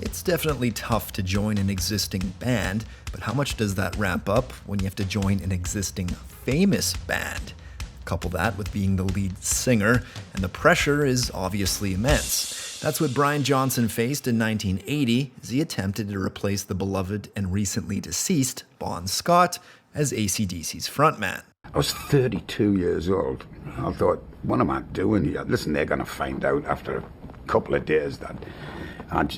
It's definitely tough to join an existing band, but how much does that ramp up when you have to join an existing famous band? Couple that with being the lead singer, and the pressure is obviously immense. That's what Brian Johnson faced in 1980 as he attempted to replace the beloved and recently deceased Bon Scott as ACDC's frontman. I was 32 years old. I thought, what am I doing here? Listen, they're going to find out after a couple of days that I'm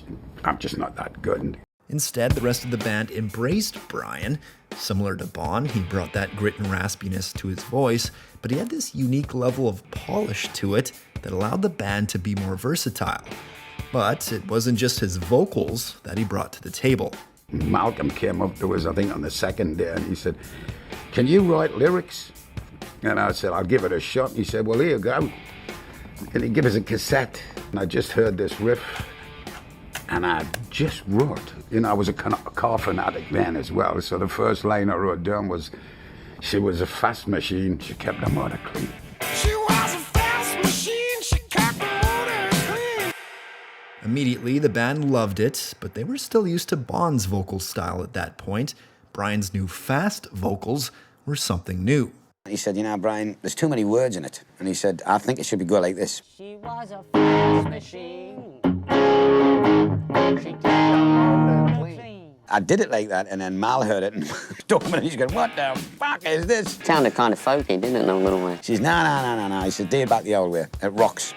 just not that good. Instead, the rest of the band embraced Brian. Similar to Bon, he brought that grit and raspiness to his voice, but he had this unique level of polish to it that allowed the band to be more versatile. But it wasn't just his vocals that he brought to the table. Malcolm came up to us, I think, on the second day, and he said, "Can you write lyrics?" And I said, "I'll give it a shot." And he said, "Well, here you go." And he gave us a cassette, and I just heard this riff, and I just wrote. You know, I was a car fanatic then as well, so the first line I wrote down was, "She was a fast machine, she kept the motor clean." She was a fast machine, she kept the motor clean. Immediately, the band loved it, but they were still used to Bon's vocal style at that point. Brian's new fast vocals were something new. He said, "You know, Brian, there's too many words in it." And he said, "I think it should be go like this. She was a fast machine. She kept the motor clean." I did it like that, and then Mal heard it, and he's going, "What the fuck is this?" Sounded kind of folky, didn't it, in a little way? She says, no. He said, "Do it back the old way. It rocks."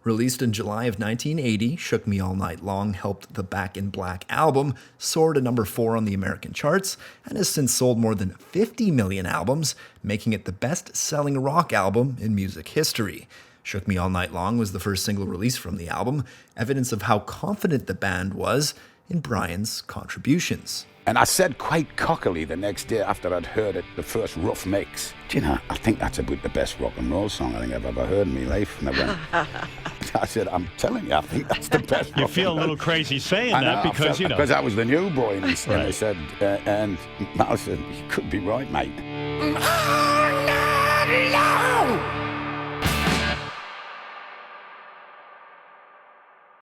Released in July of 1980, Shook Me All Night Long helped the Back in Black album soar to number 4 on the American charts and has since sold more than 50 million albums, making it the best-selling rock album in music history. Shook Me All Night Long was the first single released from the album, evidence of how confident the band was in Brian's contributions. And I said quite cockily the next day after I'd heard it, the first rough mix, "Do you know, I think that's about the best rock and roll song I think I've ever heard in my life." And I said, "I'm telling you, I think that's the best." You feel a little crazy saying that because, you know. Because I was the new boy, and I said, and Mal said, "You could be right, mate." All night long.